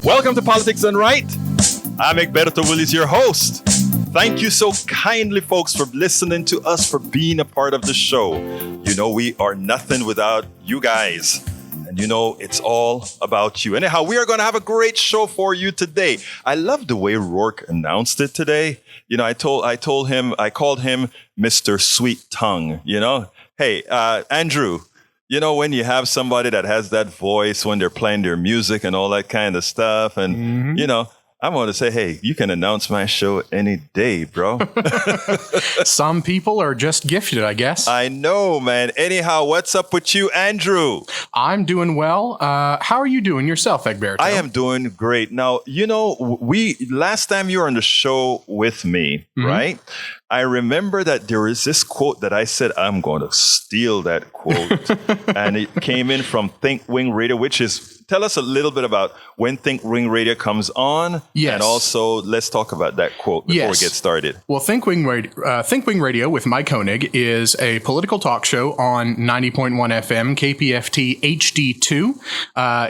Welcome to Politics Done Right. I'm Egberto Willis, your host. Thank you so kindly, folks, for listening to us, for being a part of the show. You know, we are nothing without you guys. And you know, it's all about you. Anyhow, we are going to have a great show for you today. I love the way Rourke announced it today. You know, I called him Mr. Sweet Tongue, you know. Hey, Andrew, you know, when you have somebody that has that voice when they're playing their music and all that kind of stuff, and, you know, I want to say, hey, you can announce my show any day, bro. Some people are just gifted, I guess. I know, man. Anyhow, what's up with you, Andrew? I'm doing well. How are you doing yourself, Egberto? I am doing great. Now, you know, last time you were on the show with me, right? I remember that there was this quote that I said, I'm going to steal that quote. And it came in from Think Wing Radio, which is, tell us a little bit about when Think Wing Radio comes on. Yes. And also, let's talk about that quote before we get started. Well, Think Wing Radio with Mike Koenig is a political talk show on 90.1 FM, KPFT HD2.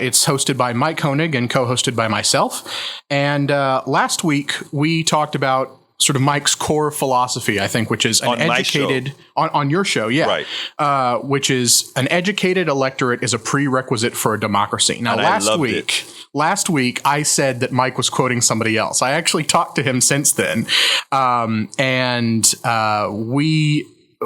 It's hosted by Mike Koenig and co-hosted by myself. And last week, we talked about sort of Mike's core philosophy, I think, which is an educated on your show, right? Which is an educated electorate is a prerequisite for a democracy. Now, last week I said that Mike was quoting somebody else. I actually talked to him since then, and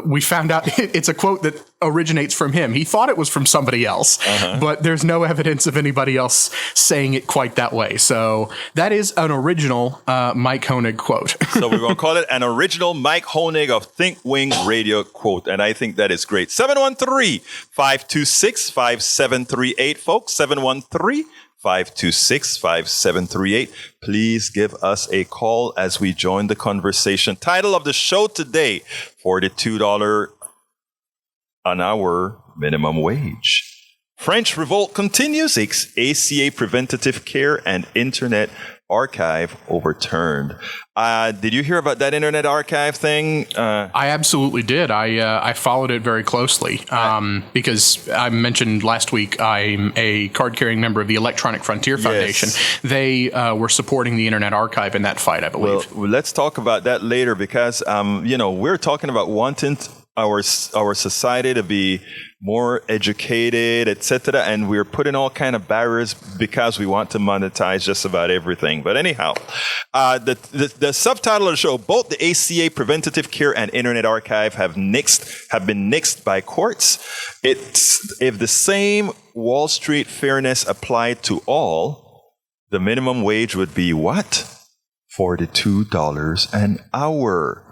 we found out it's a quote that originates from him. He thought it was from somebody else, but there's no evidence of anybody else saying it quite that way. So that is an original Mike Koenig quote. So we're going to call it an original Mike Koenig of Think Wing Radio quote. And I think that is great. 713-526-5738, folks. 713-526-5738. Please give us a call as we join the conversation. Title of the show today, $42 an hour minimum wage. French revolt continues. ACA Preventative Care and Internet Archive overturned. Did you hear about that Internet Archive thing? I absolutely did. I followed it very closely because I mentioned last week I'm a card-carrying member of the Electronic Frontier Foundation. Yes. They were supporting the Internet Archive in that fight, I believe. Well, let's talk about that later because, you know, we're talking about wanting our society to be more educated, etc., and we're putting all kind of barriers because we want to monetize just about everything. But anyhow, the subtitle of the show: both the ACA Preventative Care and Internet Archive have been nixed by courts. If the same Wall Street fairness applied to all, the minimum wage would be what? $42 an hour.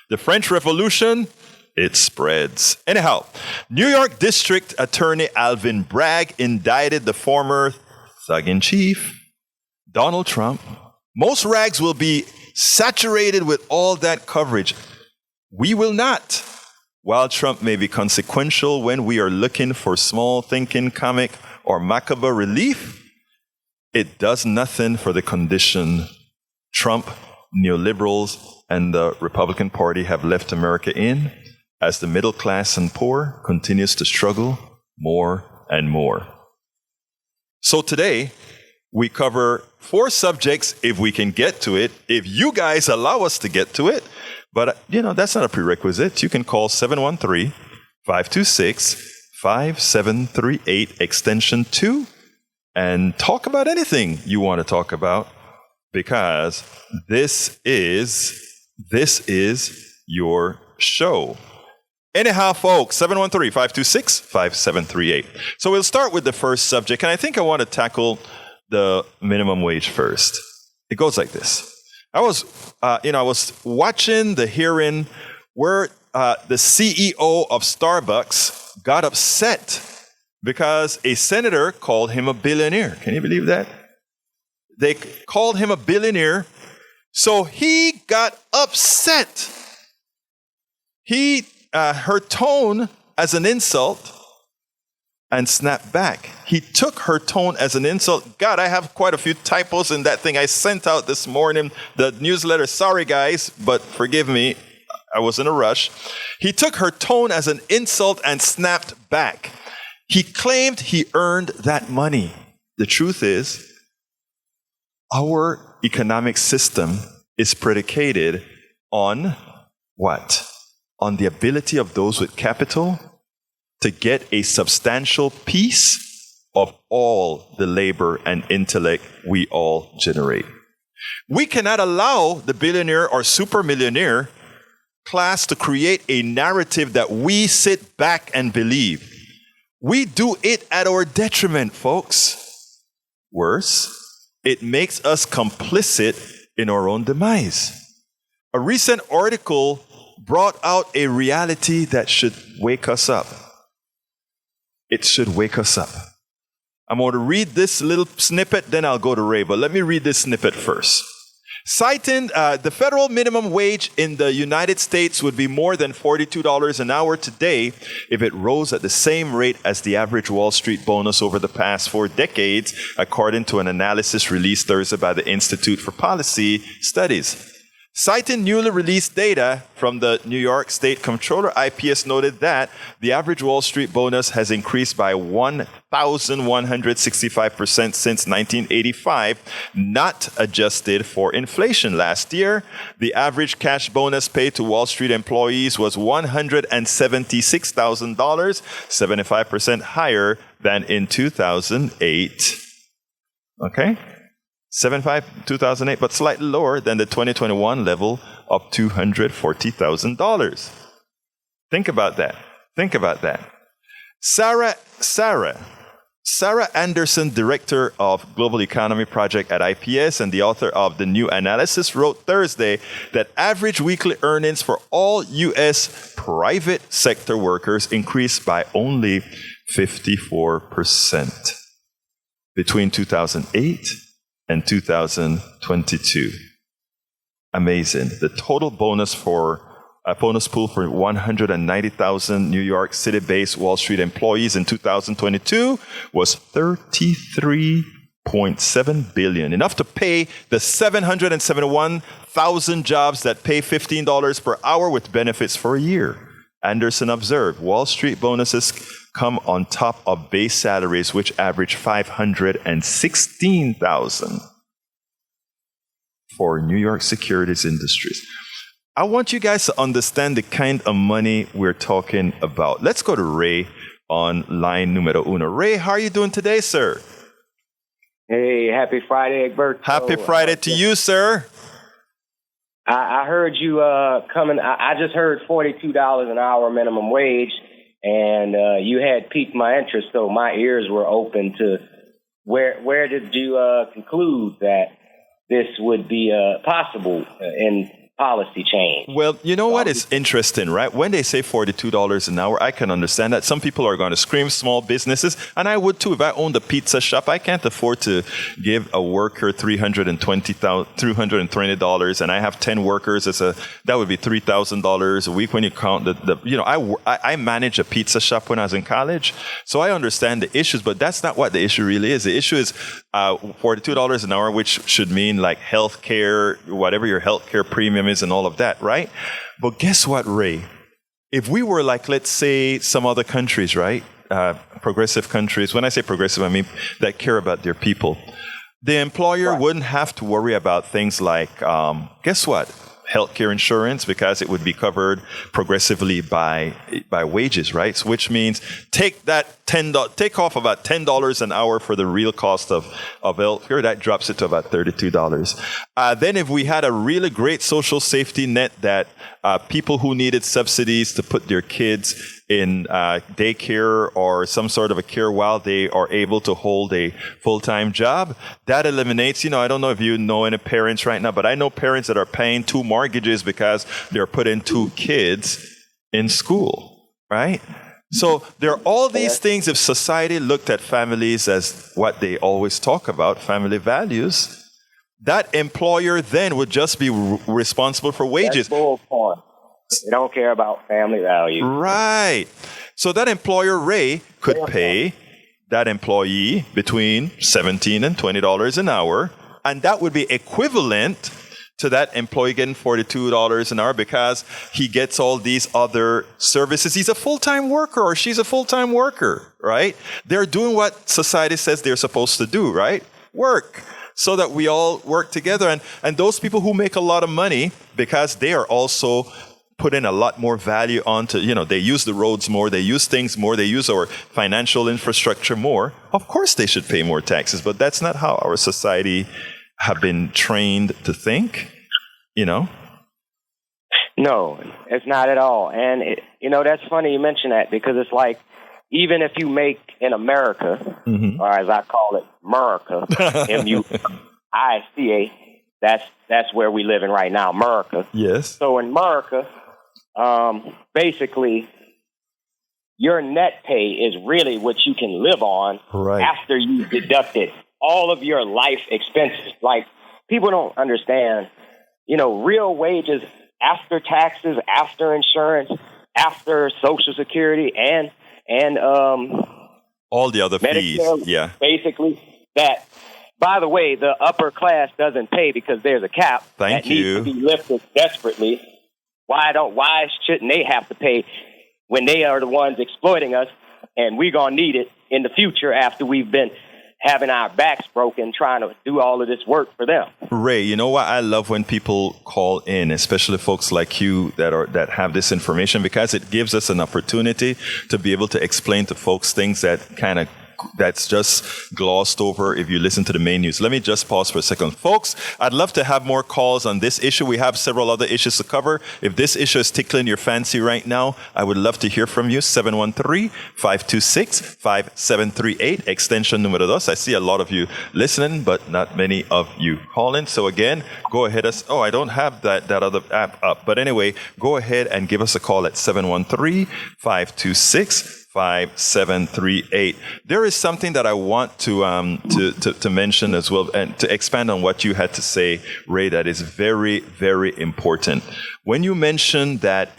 The French Revolution. It spreads. Anyhow, New York District Attorney Alvin Bragg indicted the former thug-in-chief, Donald Trump. Most rags will be saturated with all that coverage. We will not. While Trump may be consequential when we are looking for small thinking, comic, or macabre relief, it does nothing for the condition Trump, neoliberals, and the Republican Party have left America in, as the middle class and poor continues to struggle more and more. So today, we cover 4 subjects if we can get to it, if you guys allow us to get to it. But, you know, that's not a prerequisite. You can call 713-526-5738, extension 2, and talk about anything you want to talk about, because this is your show. Anyhow, folks, 713-526-5738. So we'll start with the first subject, and I think I want to tackle the minimum wage first. It goes like this. I was watching the hearing where the CEO of Starbucks got upset because a senator called him a billionaire. Can you believe that? They called him a billionaire, so he got upset. He her tone as an insult and snapped back. He took her tone as an insult. God, I have quite a few typos in that thing I sent out this morning, the newsletter. Sorry, guys, but forgive me. I was in a rush. He took her tone as an insult and snapped back. He claimed he earned that money. The truth is, Our economic system is predicated on what? On the ability of those with capital to get a substantial piece of all the labor and intellect we all generate. We cannot allow the billionaire or super millionaire class to create a narrative that we sit back and believe. We do it at our detriment, folks. Worse, it makes us complicit in our own demise. A recent article brought out a reality that should wake us up. It should wake us up. I'm going to read this little snippet, then I'll go to Ray, but let me read this snippet first. Citing the federal minimum wage in the United States would be more than $42 an hour today if it rose at the same rate as the average Wall Street bonus over the past 4 decades, according to an analysis released Thursday by the Institute for Policy Studies. Citing newly released data from the New York State Comptroller, IPS noted that the average Wall Street bonus has increased by 1,165% since 1985, not adjusted for inflation. Last year, the average cash bonus paid to Wall Street employees was $176,000, 75% higher than in 2008. Okay? 2008, but slightly lower than the 2021 level of $240,000. Think about that. Think about that. Sarah Anderson, director of Global Economy Project at IPS and the author of the new analysis, wrote Thursday that average weekly earnings for all U.S. private sector workers increased by only 54% between 2008 and 2022. Amazing. The total bonus pool for 190,000 New York City-based Wall Street employees in 2022 was $33.7 billion, enough to pay the 771,000 jobs that pay $15 per hour with benefits for a year. Anderson observed, Wall Street bonuses come on top of base salaries, which average $516,000 for New York securities industries. I want you guys to understand the kind of money we're talking about. Let's go to Ray on line numero uno. Ray, how are you doing today, sir? Hey, happy Friday, Egberto. Happy Friday to you, sir. I heard you coming. I just heard $42 an hour minimum wage, and you had piqued my interest, so my ears were open to where did you conclude that this would be possible in policy change? Well, you know what is interesting, right? When they say $42 an hour, I can understand that. Some people are going to scream, small businesses, and I would too. If I owned a pizza shop, I can't afford to give a worker $320, and I have 10 workers. That would be $3,000 a week when you count I managed a pizza shop when I was in college, so I understand the issues, but that's not what the issue really is. The issue is $42 an hour, which should mean like health care, whatever your health care premium is and all of that, right? But guess what, Ray? If we were like, let's say, some other countries, right? Progressive countries. When I say progressive, I mean that care about their people. The employer wouldn't have to worry about things like, guess what? Healthcare insurance, because it would be covered progressively by wages, right? So which means take off about $10 an hour for the real cost of healthcare. That drops it to about $32. Then if we had a really great social safety net that people who needed subsidies to put their kids in daycare or some sort of a care while they are able to hold a full-time job, that eliminates, I don't know if you know any parents right now, but I know parents that are paying 2 mortgages because they're putting 2 kids in school, right? So there are all these things. If society looked at families as what they always talk about, family values, that employer then would just be responsible for wages. That's bullshit. They don't care about family value. Right. So that employer, Ray, could pay that employee between $17 and $20 an hour, and that would be equivalent to that employee getting $42 an hour because he gets all these other services. He's a full-time worker or she's a full-time worker, right? They're doing what society says they're supposed to do, right? Work. so that we all work together. And those people who make a lot of money, because they are also put in a lot more value onto, they use the roads more, they use things more, they use our financial infrastructure more. Of course they should pay more taxes, but that's not how our society have been trained to think, No, it's not at all. And, that's funny you mention that, because it's like, even if you make in America, or as I call it, America, M-U-I-C-A, that's where we live in right now, America. Yes. So in America, basically, your net pay is really what you can live on after you deducted all of your life expenses. Like, people don't understand, real wages after taxes, after insurance, after Social Security, and all the other Medicare, fees. Yeah. Basically, that, by the way, the upper class doesn't pay because there's a cap that needs to be lifted desperately. Why shouldn't they have to pay when they are the ones exploiting us, and we're going to need it in the future after we've been having our backs broken trying to do all of this work for them? Ray, you know what? I love when people call in, especially folks like you that have this information, because it gives us an opportunity to be able to explain to folks things that's just glossed over if you listen to the main news. Let me just pause for a second. Folks, I'd love to have more calls on this issue. We have several other issues to cover. If this issue is tickling your fancy right now, I would love to hear from you. 713-526-5738, extension numero dos. I see a lot of you listening, but not many of you calling. So again, go ahead. I don't have that other app up. But anyway, go ahead and give us a call at 713-526-5738. There is something that I want to mention as well, and to expand on what you had to say, Ray, that is very, very important. When you mentioned that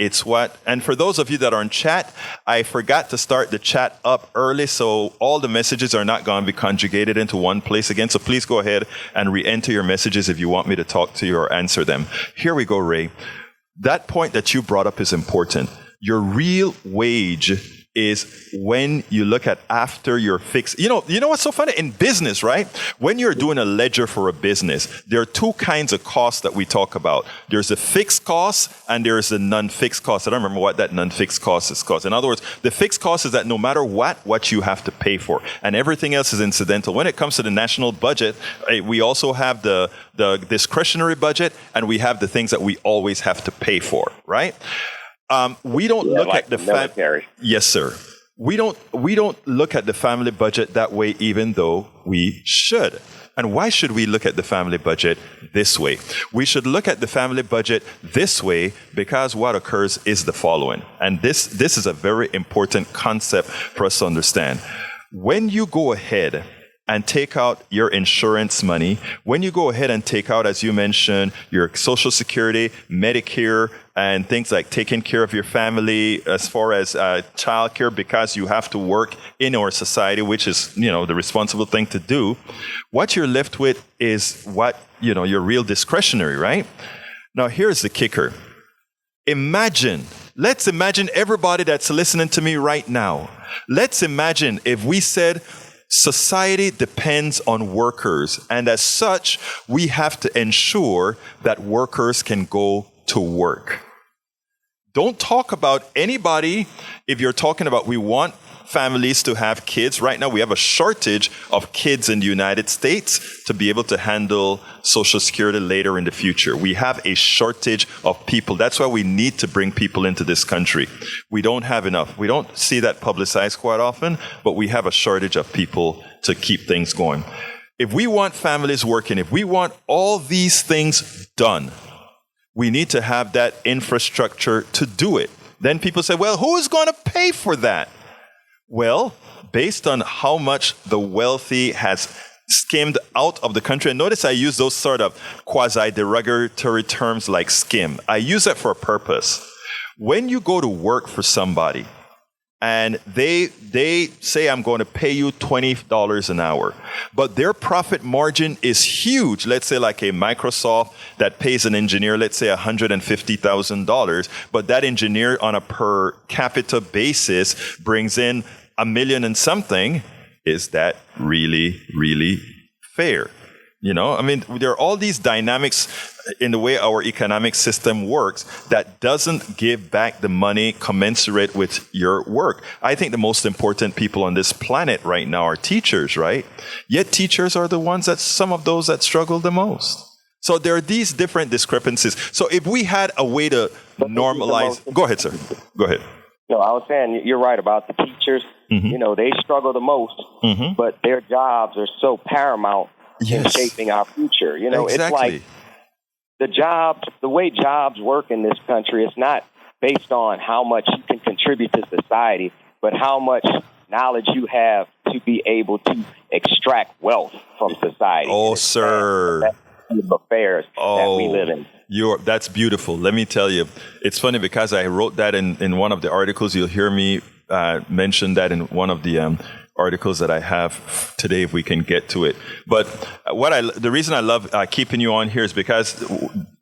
and for those of you that are in chat, I forgot to start the chat up early, so all the messages are not going to be conjugated into one place again. So please go ahead and re-enter your messages if you want me to talk to you or answer them. Here we go, Ray. That point that you brought up is important. Your real wage is when you look at after your fixed. You know what's so funny? In business, right? When you're doing a ledger for a business, there are two kinds of costs that we talk about. There's a fixed cost and there's a non-fixed cost. I don't remember what that non-fixed cost is called. In other words, the fixed cost is that no matter what you have to pay for, and everything else is incidental. When it comes to the national budget, we also have the discretionary budget, and we have the things that we always have to pay for, right? We don't look at the military. Yes, sir. We don't look at the family budget that way, even though we should. And why should we look at the family budget this way? We should look at the family budget this way because what occurs is the following. And this is a very important concept for us to understand. When you go ahead and take out your insurance money, when you go ahead and take out, as you mentioned, your Social Security, Medicare, and things like taking care of your family as far as childcare, because you have to work in our society, which is, the responsible thing to do, what you're left with is your real discretionary, right? Now, here's the kicker. Let's imagine everybody that's listening to me right now. Let's imagine if we said, society depends on workers, and as such, we have to ensure that workers can go to work. Don't talk about anybody if you're talking about we want families to have kids. Right now, we have a shortage of kids in the United States to be able to handle Social Security later in the future. We have a shortage of people. That's why we need to bring people into this country. We don't have enough. We don't see that publicized quite often, but we have a shortage of people to keep things going. If we want families working, if we want all these things done, we need to have that infrastructure to do it. Then people say, well, who is going to pay for that? Well, based on how much the wealthy has skimmed out of the country, and notice I use those sort of quasi-derogatory terms like skim. I use that for a purpose. When you go to work for somebody and they say, I'm going to pay you $20 an hour, but their profit margin is huge. Let's say like a Microsoft that pays an engineer, let's say $150,000, but that engineer on a per capita basis brings in $1 million and something. Is that really, really fair? You know, I mean, there are all these dynamics in the way our economic system works that doesn't give back the money commensurate with your work. I think the most important people on this planet right now are teachers, right? Yet teachers are the ones some of those that struggle the most. So there are these different discrepancies. So if we had a way to normalize, go ahead, sir. Go ahead. No, I was saying you're right about the teachers. Mm-hmm. You know, they struggle the most, Mm-hmm. but their jobs are so paramount in shaping our future. You know, Exactly. It's like the way jobs work in this country, it's not based on how much you can contribute to society, but how much knowledge you have to be able to extract wealth from society. Oh, sir. That's the affairs that we live in. That's beautiful. Let me tell you, it's funny because I wrote that in one of the articles. You'll hear me mention that in one of the articles that I have today, if we can get to it. But the reason I love keeping you on here is because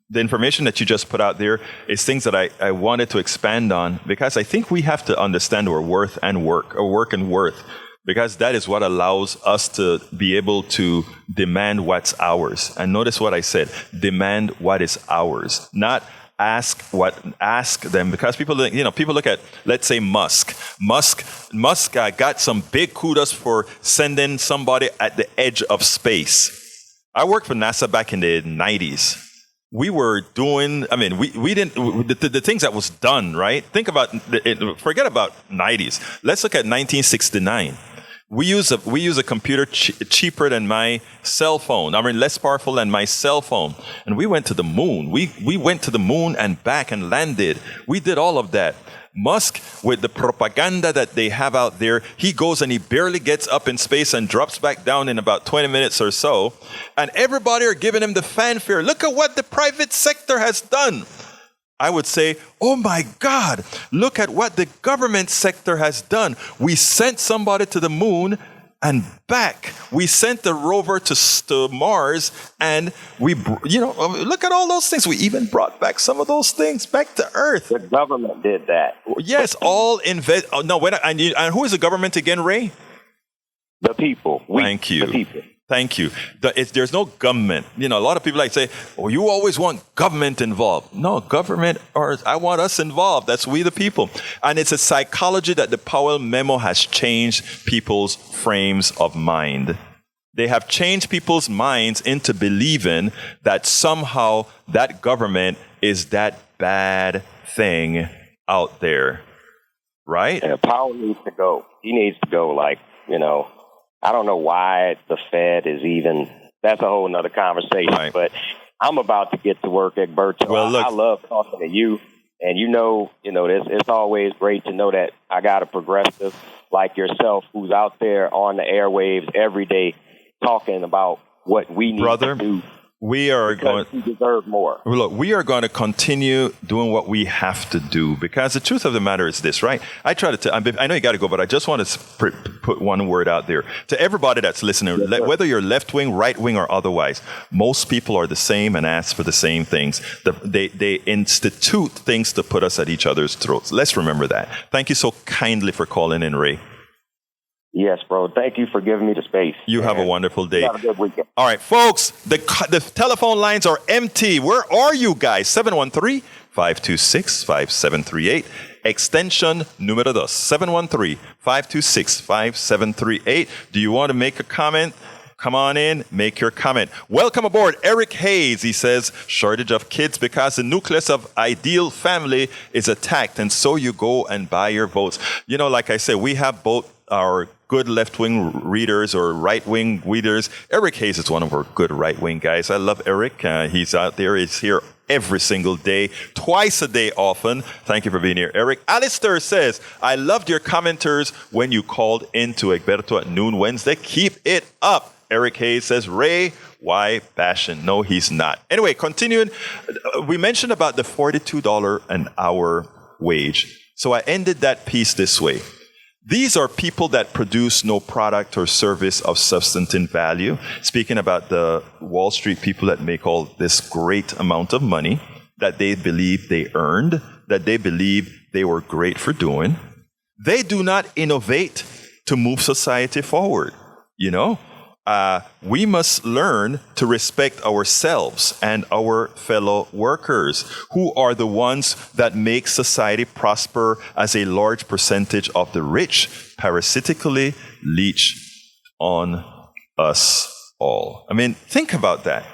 the information that you just put out there is things that I wanted to expand on, because I think we have to understand our worth and work, or work and worth, because that is what allows us to be able to demand what's ours. And notice what I said, demand what is ours, not ask them, because people look at, let's say, Musk got some big kudos for sending somebody at the edge of space. I worked for NASA back in the 90s. We were doing, I mean, we didn't, the things that was done, right? Think about, forget about 90s. Let's look at 1969. We use a computer cheaper than my cell phone. I mean, less powerful than my cell phone. And we went to the moon. We went to the moon and back and landed. We did all of that. Musk, with the propaganda that they have out there, he goes and he barely gets up in space and drops back down in about 20 minutes or so. And everybody are giving him the fanfare. Look at what the private sector has done. I would say, oh my God, look at what the government sector has done. We sent somebody to the moon and back. We sent the rover to Mars, and look at all those things. We even brought back some of those things back to Earth. The government did that. Yes, and who is the government again, Ray? The people. Thank you. The people. Thank you. There's no government. A lot of people say, oh, you always want government involved. No, I want us involved. That's we the people. And it's a psychology that the Powell memo has changed people's frames of mind. They have changed people's minds into believing that somehow that government is that bad thing out there. Right? Yeah, Powell needs to go. He needs to go, I don't know why the Fed is that's a whole nother conversation, right. But I'm about to get to work, Egberto. Well, look, I love talking to you, and it's always great to know that I got a progressive like yourself who's out there on the airwaves every day talking about what we need to do. We deserve more. Look, we are going to continue doing what we have to do, because the truth of the matter is this, right? I know you got to go, but I just want to put one word out there to everybody that's listening, whether you're left wing, right wing, or otherwise. Most people are the same and ask for the same things. They institute things to put us at each other's throats. Let's remember that. Thank you so kindly for calling in, Ray. Yes, bro. Thank you for giving me the space. You have a wonderful day. Have a good weekend. All right, folks, the telephone lines are empty. Where are you guys? 713-526-5738. Extension numero 2. 713-526-5738. Do you want to make a comment? Come on in, make your comment. Welcome aboard, Eric Hayes. He says, shortage of kids because the nucleus of ideal family is attacked, and so you go and buy your votes. Like I said, we have both our good left-wing readers or right-wing readers. Eric Hayes is one of our good right-wing guys. I love Eric. He's out there. He's here every single day, twice a day often. Thank you for being here, Eric. Alistair says, I loved your commenters when you called into Egberto at noon Wednesday. Keep it up. Eric Hayes says, Ray, why bashing? No, he's not. Anyway, continuing, we mentioned about the $42 an hour wage. So I ended that piece this way. These are people that produce no product or service of substantive value. Speaking about the Wall Street people that make all this great amount of money that they believe they earned, that they believe they were great for doing. They do not innovate to move society forward. we must learn to respect ourselves and our fellow workers, who are the ones that make society prosper as a large percentage of the rich parasitically leech on us all. I mean, think about that.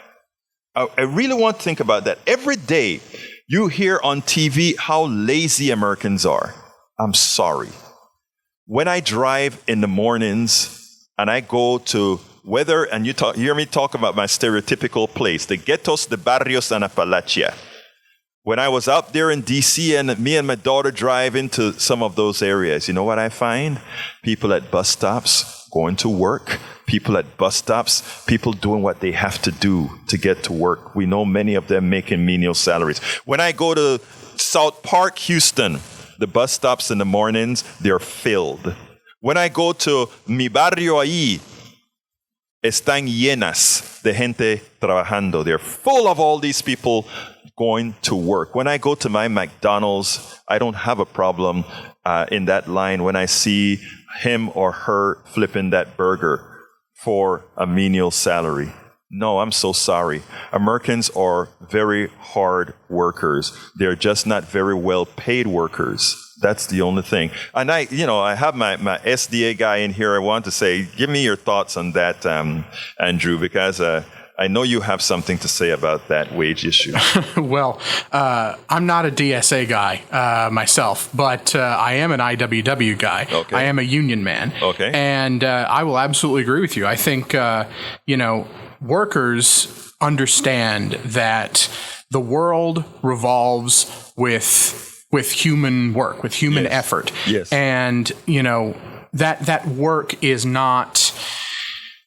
I really want to think about that. Every day you hear on TV how lazy Americans are. I'm sorry. When I drive in the mornings and I go to and you hear me talk about my stereotypical place, the ghettos, the barrios, and Appalachia. When I was out there in D.C. and me and my daughter drive into some of those areas, you know what I find? People at bus stops going to work, people at bus stops, people doing what they have to do to get to work. We know many of them making menial salaries. When I go to South Park, Houston, the bus stops in the mornings, they're filled. When I go to mi barrio ahí, están llenas de gente trabajando. They're full of all these people going to work. When I go to my McDonald's, I don't have a problem in that line when I see him or her flipping that burger for a menial salary. No, I'm so sorry. Americans are very hard workers. They're just not very well paid workers. That's the only thing. And I have my SDA guy in here. I want to say, give me your thoughts on that, Andrew, because I know you have something to say about that wage issue. Well, I'm not a DSA guy myself, but I am an IWW guy. Okay. I am a union man. Okay. And I will absolutely agree with you. I think, workers understand that the world revolves with human work, with human effort. Yes. And, that work is not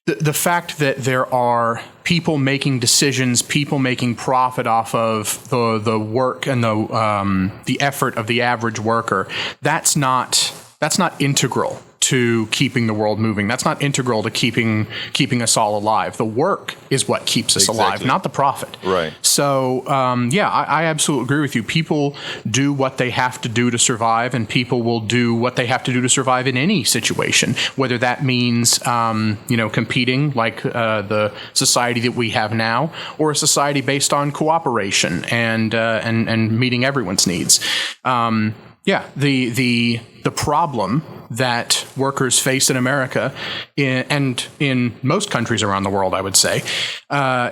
the fact that there are people making decisions, people making profit off of the work and the effort of the average worker. That's not integral to keeping the world moving. That's not integral to keeping us all alive. The work is what keeps us alive, not the profit. Right. So, I absolutely agree with you. People do what they have to do to survive, and people will do what they have to do to survive in any situation, whether that means, competing like the society that we have now, or a society based on cooperation and meeting everyone's needs. The problem that workers face in America and in most countries around the world, I would say,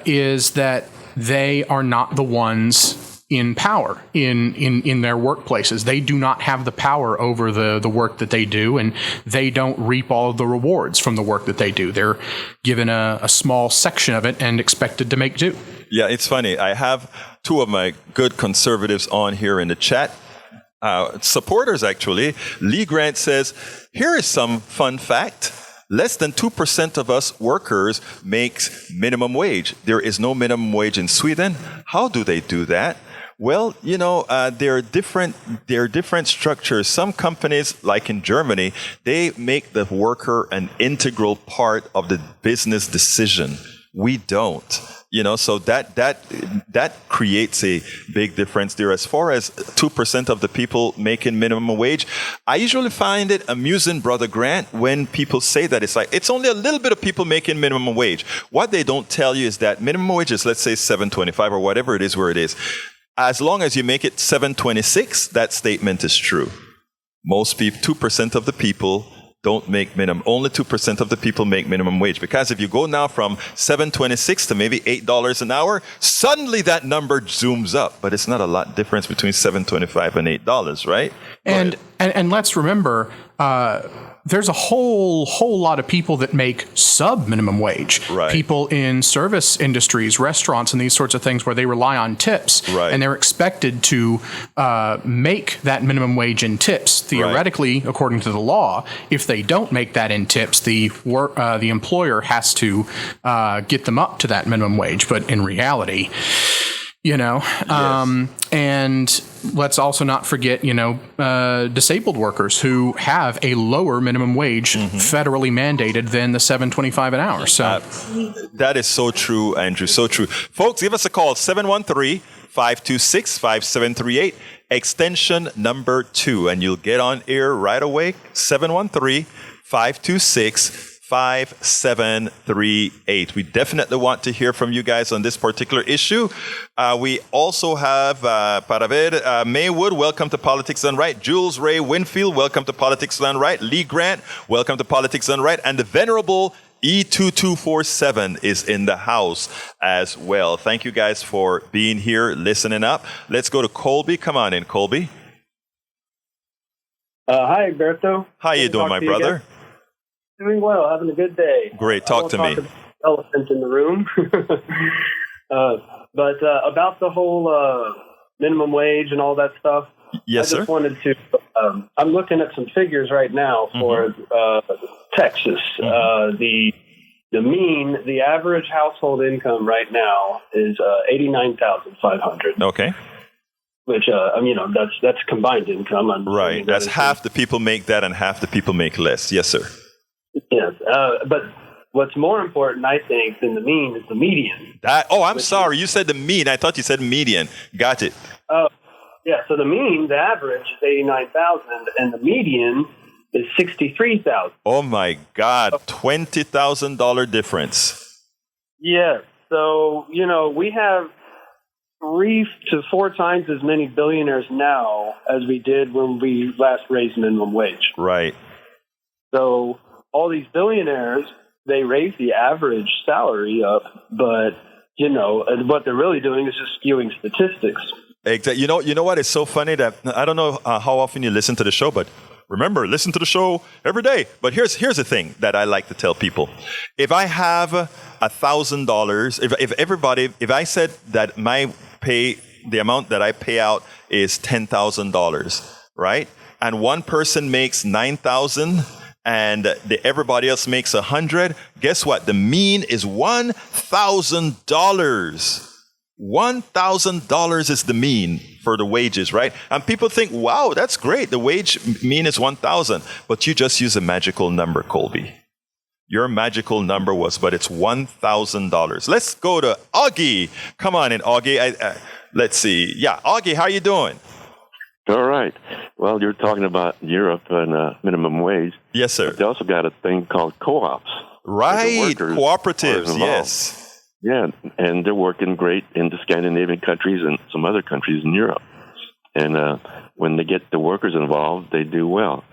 is that they are not the ones in power in their workplaces. They do not have the power over the work that they do, and they don't reap all of the rewards from the work that they do. They're given a small section of it and expected to make do. Yeah, it's funny. I have two of my good conservatives on here in the chat. Supporters, actually. Lee Grant says, here is some fun fact. Less than 2% of us workers makes minimum wage. There is no minimum wage in Sweden. How do they do that? Well, there are different structures. Some companies, like in Germany, they make the worker an integral part of the business decision. We don't. So that creates a big difference there. As far as 2% of the people making minimum wage, I usually find it amusing, Brother Grant, when people say that. It's like, it's only a little bit of people making minimum wage. What they don't tell you is that minimum wage is, let's say, $7.25 or whatever it is where it is. As long as you make it $7.26, that statement is true. Most people, 2% of the people don't make minimum. Only 2% of the people make minimum wage. Because if you go now from $7.26 to maybe $8 an hour, suddenly that number zooms up. But it's not a lot difference between $7.25 and $8, right? And let's remember, there's a whole lot of people that make sub-minimum wage. Right. People in service industries, restaurants, and these sorts of things where they rely on tips. Right. And they're expected to make that minimum wage in tips. Theoretically, according to the law, if they don't make that in tips, the employer has to get them up to that minimum wage. But in reality, Yes. And let's also not forget, disabled workers who have a lower minimum wage federally mandated than the $7.25 an hour. So that is so true, Andrew. So true. Folks, give us a call, 713-526-5738, extension number 2, and you'll get on air right away, 713-526-5738. 5738. We definitely want to hear from you guys on this particular issue. We also have, para ver, Maywood, welcome to Politics Done Right. Jules Ray Winfield, welcome to Politics Done Right. Lee Grant, welcome to Politics Done Right. And the Venerable E2247 is in the house as well. Thank you guys for being here, listening up. Let's go to Colby. Come on in, Colby. Hi, Egberto. How you doing, my brother? Doing well, having a good day. Great, talk to me. About the elephant in the room. But about the whole minimum wage and all that stuff. Yes, I just wanted to, I'm looking at some figures right now for Texas. The average household income right now is $89,500. Okay. Which, that's combined income. Right. That's half the people make that and half the people make less. Yes, sir. Yes. But what's more important, I think, than the mean is the median. I'm sorry. You said the mean. I thought you said median. Got it. Yeah. So the mean, the average is 89,000 and the median is 63,000. Oh, my God. $20,000 difference. Yes. So, we have 3 to 4 times as many billionaires now as we did when we last raised minimum wage. Right. So all these billionaires, they raise the average salary up, but, what they're really doing is just skewing statistics. Exactly. You know what? It's so funny that I don't know how often you listen to the show, but remember, listen to the show every day. But here's the thing that I like to tell people. If I have $1,000, if I said that the amount that I pay out is $10,000, right? And one person makes $9,000 and everybody else makes $100, guess what? The mean is $1,000. $1,000 is the mean for the wages, right? And people think, wow, that's great. The wage mean is 1,000, but you just use a magical number, Colby. Your magical number but it's $1,000. Let's go to Augie. Come on in, Augie. Let's see. Yeah, Augie, how you doing? All right. Well, you're talking about Europe and minimum wage. Yes, sir. But they also got a thing called co-ops. Right, cooperatives, yes. Yeah, and they're working great in the Scandinavian countries and some other countries in Europe. And when they get the workers involved, they do well.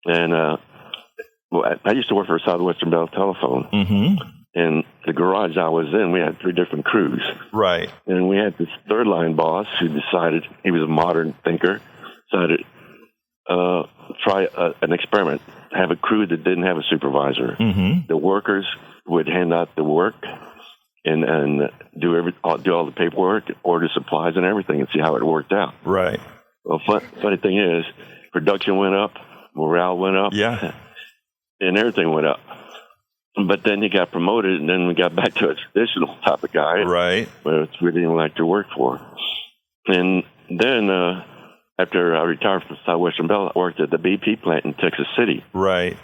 And I used to work for Southwestern Bell Telephone. Mm-hmm. And the garage I was in, we had 3 different crews. Right. And we had this third line boss who decided, he was a modern thinker, decided try an experiment, have a crew that didn't have a supervisor. Mm-hmm. The workers would hand out the work and do all the paperwork, order supplies and everything, and see how it worked out. Right. Well, funny thing is, production went up, morale went up, yeah, and everything went up. But then he got promoted, and then we got back to a traditional type of guy, right? Which we didn't like to work for. And then after I retired from Southwestern Bell, I worked at the BP plant in Texas City, right,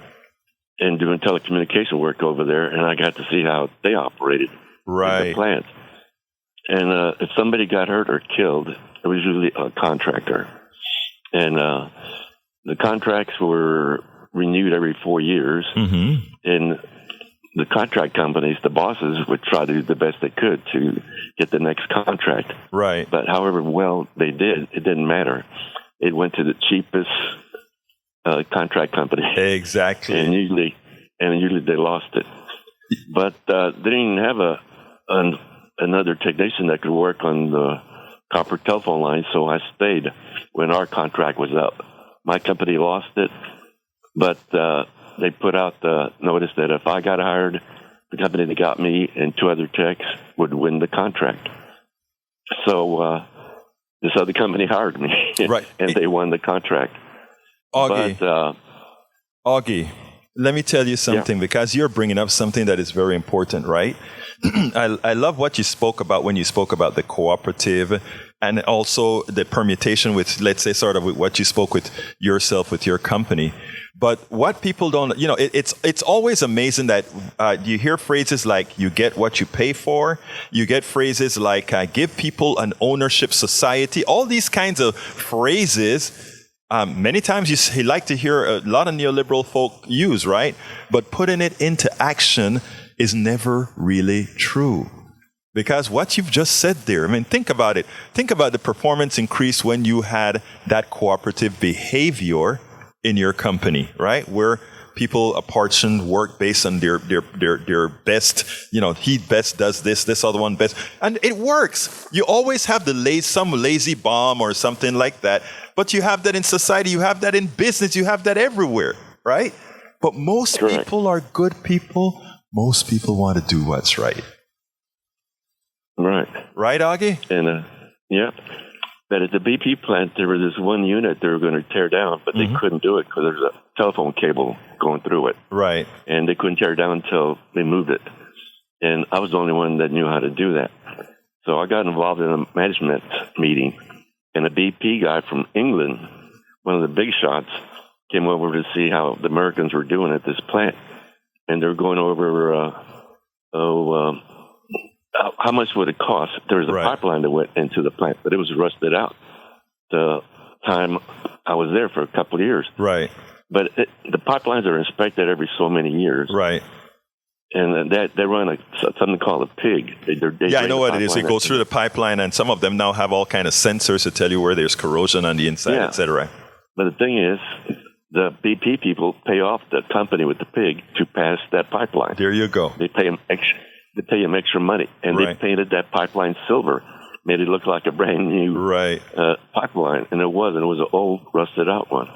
and doing telecommunication work over there, and I got to see how they operated. Right. The plant. And if somebody got hurt or killed, it was usually a contractor. And the contracts were renewed every 4 years. Mm-hmm. And the contract companies, the bosses, would try to do the best they could to get the next contract. Right. But however well they did, it didn't matter. It went to the cheapest contract company. Exactly. And usually they lost it. But they didn't have another technician that could work on the copper telephone line, so I stayed when our contract was up. My company lost it, but they put out the notice that if I got hired, the company that got me and 2 other techs would win the contract. So this other company hired me, right, and they won the contract. Augie, let me tell you something, because you're bringing up something that is very important, right? I love what you spoke about when you spoke about the cooperative and also the permutation with, let's say, sort of what you spoke with yourself, with your company. But what people don't, it's always amazing that you hear phrases like you get what you pay for. You get phrases like give people an ownership society. All these kinds of phrases many times you like to hear a lot of neoliberal folk use, right? But putting it into action is never really true. Because what you've just said there, I mean, think about it. Think about the performance increase when you had that cooperative behavior in your company, right? Where people apportion work based on their best, he best does this other one best. And it works. You always have some lazy bomb or something like that. But you have that in society. You have that in business. You have that everywhere, right? But most people are good people. Most people want to do what's right. Right. Right, Augie? And, yeah. But at the BP plant, there was this one unit they were going to tear down, but they couldn't do it because there's a telephone cable going through it. Right. And they couldn't tear it down until they moved it. And I was the only one that knew how to do that. So I got involved in a management meeting, and a BP guy from England, one of the big shots, came over to see how the Americans were doing at this plant. And they were going over, how much would it cost? There was a pipeline that went into the plant, but it was rusted out the time I was there for a couple of years. Right. But the pipelines are inspected every so many years. Right. And they run something called a pig. I know what it is. It goes through the pipeline, and some of them now have all kind of sensors to tell you where there's corrosion on the inside, et cetera. But the thing is, the BP people pay off the company with the pig to pass that pipeline. There you go. They pay them extra money, and they painted that pipeline silver, made it look like a brand new pipeline, and it was an old, rusted out one.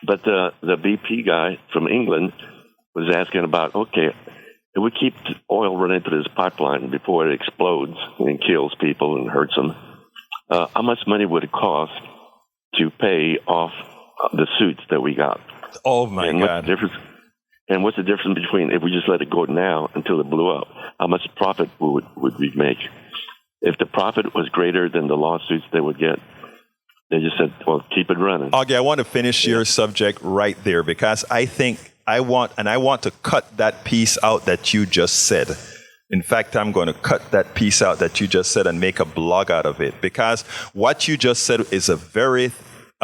But the BP guy from England was asking about, okay, if we keep oil running through this pipeline before it explodes and kills people and hurts them, how much money would it cost to pay off the suits that we got? Oh, my God. What's the difference between if we just let it go now until it blew up? How much profit would we make? If the profit was greater than the lawsuits they would get, they just said, well, keep it running. Augie, I want to finish your subject right there because I think I want to cut that piece out that you just said. In fact, I'm going to cut that piece out that you just said and make a blog out of it because what you just said is a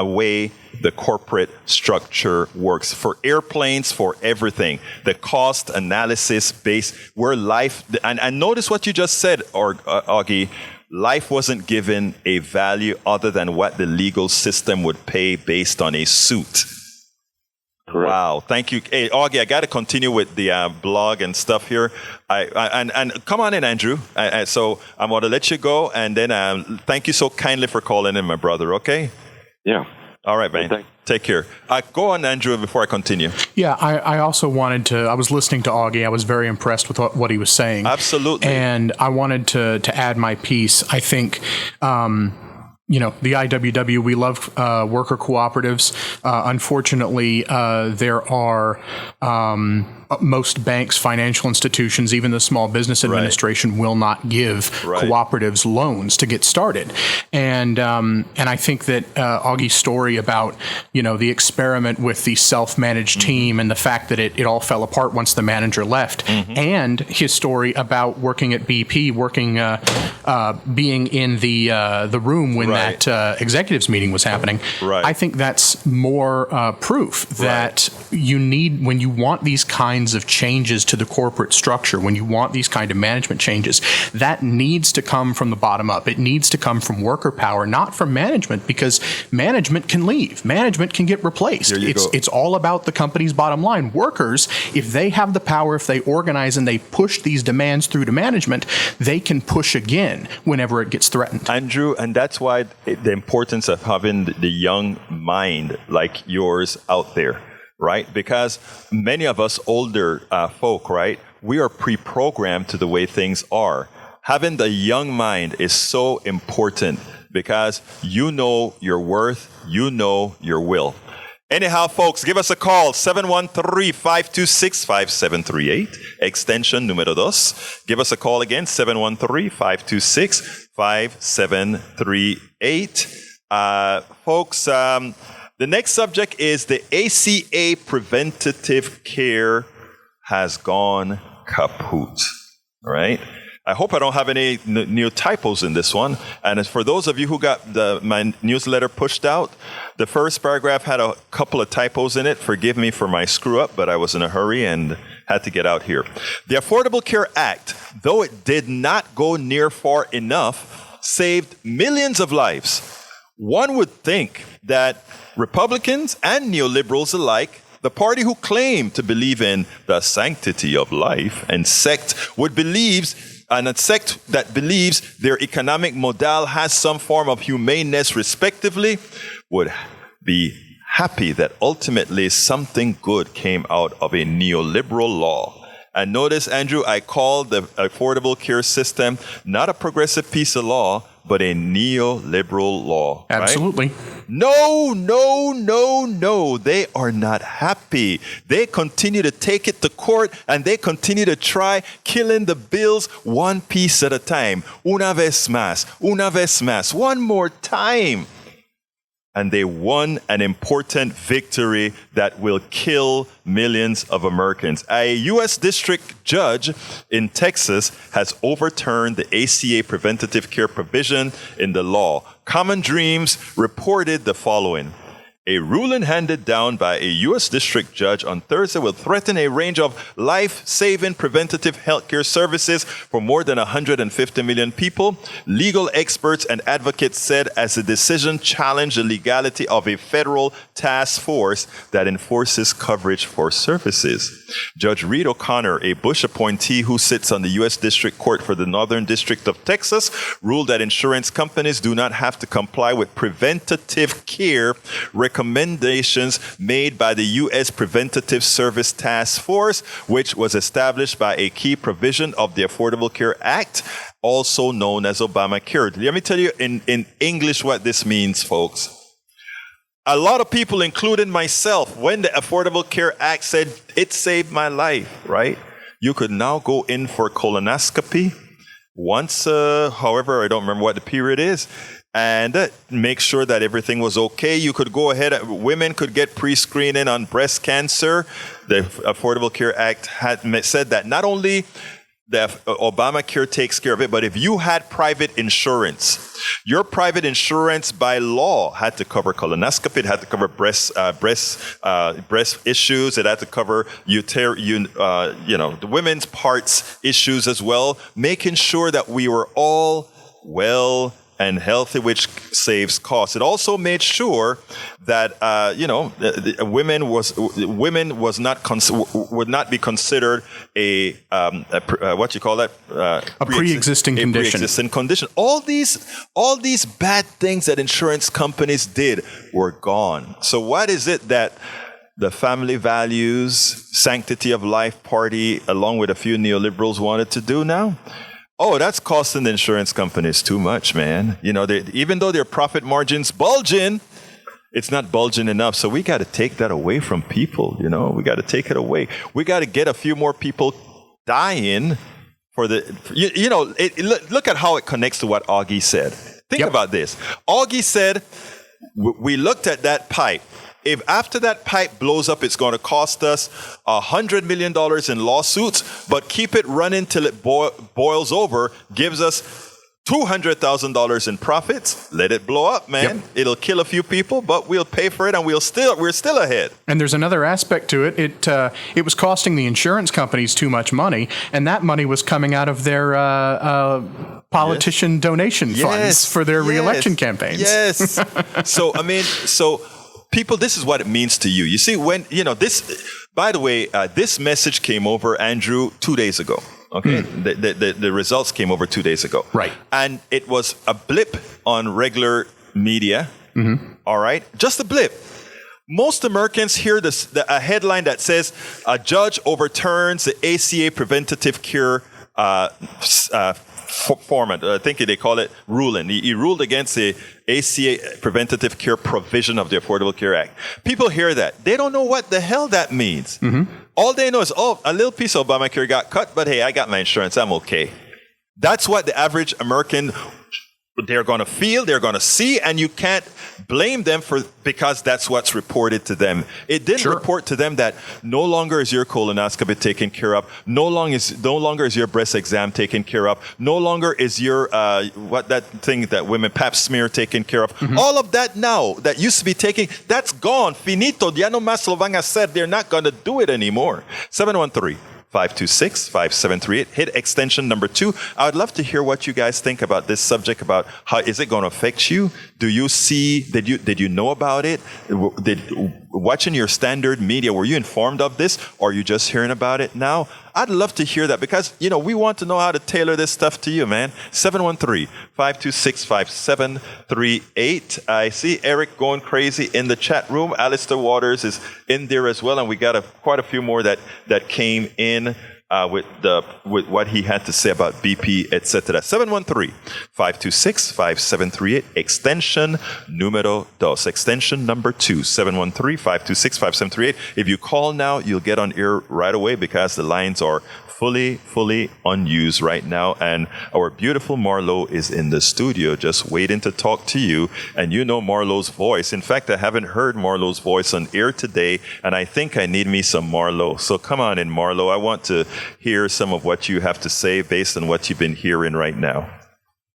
way the corporate structure works for airplanes, for everything. The cost analysis base, where life, and notice what you just said, Augie, life wasn't given a value other than what the legal system would pay based on a suit. Correct. Wow, thank you. Hey, Augie, I got to continue with the blog and stuff here. And come on in, Andrew. So I'm going to let you go, and then thank you so kindly for calling in, my brother, okay? Yeah. All right, man. Take care. Go on, Andrew, before I continue. Yeah, I also wanted to, I was listening to Augie. I was very impressed with what he was saying. Absolutely. And I wanted to add my piece. I think, the IWW, we love worker cooperatives. Unfortunately, there are most banks, financial institutions, even the Small Business Administration will not give cooperatives loans to get started. And I think that Augie's story about, the experiment with the self-managed team and the fact that it all fell apart once the manager left, and his story about working at BP, being in the room when that executives meeting was happening. I think that's more proof that you need, when you want these kinds of changes to the corporate structure, when you want these kind of management changes, that needs to come from the bottom up. It needs to come from worker power, not from management, because management can leave. Management can get replaced. It's all about the company's bottom line. Workers, if they have the power, if they organize and they push these demands through to management, they can push again whenever it gets threatened. Andrew, and that's why the importance of having the young mind like yours out there. Right? Because many of us older folk, right, we are pre-programmed to the way things are. Having the young mind is so important because you know your worth, you know your will. Anyhow, folks, give us a call, 713-526-5738, extension numero 2. Give us a call again, 713-526-5738. Folks, the next subject is the ACA Preventative Care has gone kaput, right? I hope I don't have any new typos in this one. And as for those of you who got my newsletter pushed out, the first paragraph had a couple of typos in it. Forgive me for my screw up, but I was in a hurry and had to get out here. The Affordable Care Act, though it did not go near far enough, saved millions of lives. One would think that Republicans and neoliberals alike, the party who claim to believe in the sanctity of life and sect and a sect that believes their economic model has some form of humaneness respectively, would be happy that ultimately something good came out of a neoliberal law. And notice, Andrew, I call the Affordable Care System not a progressive piece of law, but a neoliberal law. Absolutely. Right? No. They are not happy. They continue to take it to court and they continue to try killing the bills one piece at a time. Una vez más, one more time. And they won an important victory that will kill millions of Americans. A U.S. district judge in Texas has overturned the ACA Preventative Care provision in the law. Common Dreams reported the following. A ruling handed down by a U.S. district judge on Thursday will threaten a range of life-saving preventative healthcare services for more than 150 million people, legal experts and advocates said, as the decision challenged the legality of a federal task force that enforces coverage for services. Judge Reed O'Connor, a Bush appointee who sits on the U.S. District Court for the Northern District of Texas, ruled that insurance companies do not have to comply with preventative care recommendations made by the U.S. Preventative Service Task Force, which was established by a key provision of the Affordable Care Act, also known as Obamacare. Let me tell you in English what this means, folks. A lot of people, including myself, when the Affordable Care Act said it saved my life, right? You could now go in for colonoscopy once, however, I don't remember what the period is, and make sure that everything was okay. You could go ahead, women could get pre-screening on breast cancer. The Affordable Care Act had said that not only the Obamacare takes care of it, but if you had private insurance, your private insurance by law had to cover colonoscopy, it had to cover breast issues, it had to cover the women's parts issues as well, making sure that we were all well and healthy, which saves costs. It also made sure that women would not be considered a pre-existing condition. Pre-existing condition. All these bad things that insurance companies did were gone. So what is it that the family values, sanctity of life party, along with a few neoliberals, wanted to do now? Oh, that's costing the insurance companies too much, man. Even though their profit margins bulging, it's not bulging enough. So we got to take that away from people. We got to take it away. We got to get a few more people dying for the. Look at how it connects to what Augie said. Think about this. Augie said, we looked at that pipe. If after that pipe blows up, it's going to cost us $100 million in lawsuits, but keep it running till it boils over, gives us $200,000 in profits. Let it blow up, man. Yep. It'll kill a few people, but we'll pay for it, and we're still ahead. And there's another aspect to it. It was costing the insurance companies too much money, and that money was coming out of their politician donation funds for their reelection campaigns. Yes. So people, this is what it means to you. You see, when, this, by the way, this message came over, Andrew, 2 days ago. Okay. The results came over 2 days ago. Right. And it was a blip on regular media. Mm-hmm. All right. Just a blip. Most Americans hear a headline that says a judge overturns the ACA Preventative Care format. I think they call it ruling. He ruled against the ACA Preventative Care provision of the Affordable Care Act. People hear that. They don't know what the hell that means. Mm-hmm. All they know is, a little piece of Obamacare got cut, but hey, I got my insurance. I'm okay. That's what the average American they're going to feel, they're going to see, and you can't blame them because that's what's reported to them. It didn't report to them that no longer is your colonoscopy taken care of, no longer is your breast exam taken care of, no longer is your that thing that women pap smear taken care of. Mm-hmm. All of that now that used to be taken, that's gone. Finito. Ya no más lo van a hacer. They're not going to do it anymore. 713-526-5738. Hit extension number 2. I would love to hear what you guys think about this subject, about how is it going to affect you? Do you see, did you know about it? Watching your standard media, were you informed of this? Or are you just hearing about it now? I'd love to hear that because, we want to know how to tailor this stuff to you, man. 713-526-5738. I see Eric going crazy in the chat room. Alistair Waters is in there as well. And we got quite a few more that came in with what he had to say about BP, etc. 713-526-5738, extension numero 2, extension number 2, 713-526-5738. If you call now, you'll get on air right away because the lines are fully unused right now, and our beautiful Marlo is in the studio just waiting to talk to you, and you know Marlo's voice. In fact, I haven't heard Marlo's voice on air today, and I think I need me some Marlo. So come on in, Marlo. I want to hear some of what you have to say based on what you've been hearing right now.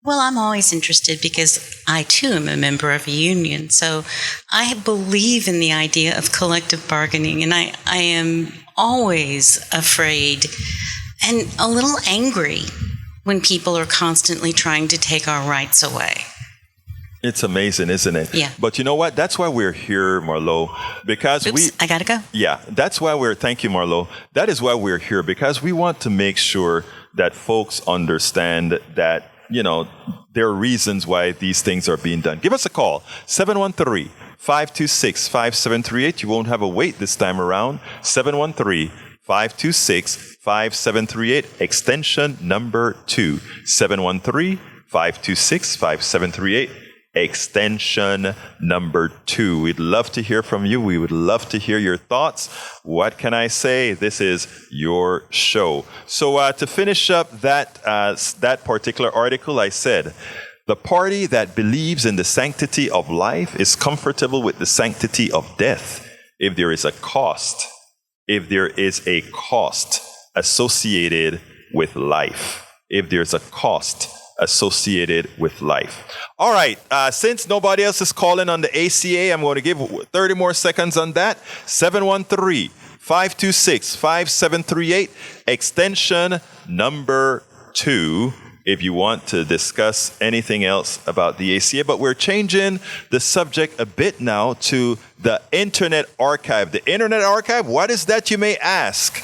Well, I'm always interested because I, too, am a member of a union. So I believe in the idea of collective bargaining, and I am always afraid and a little angry when people are constantly trying to take our rights away. It's amazing, isn't it? Yeah. But you know what? That's why we're here, Marlo, because I gotta go. Yeah, that's why thank you, Marlo. That is why we're here, because we want to make sure that folks understand that, there are reasons why these things are being done. Give us a call, 713-526-5738. You won't have a wait this time around. 713-526-5738, extension number 2. 713-526-5738, extension number 2. We'd love to hear from you. We would love to hear your thoughts. What can I say? This is your show. So to finish up that particular article, I said, the party that believes in the sanctity of life is comfortable with the sanctity of death if there is a cost associated with life. If there's a cost associated with life. All right. Since nobody else is calling on the ACA, I'm going to give 30 more seconds on that. 713-526-5738, extension number 2, if you want to discuss anything else about the ACA. But we're changing the subject a bit now to the Internet Archive. The Internet Archive, what is that, you may ask?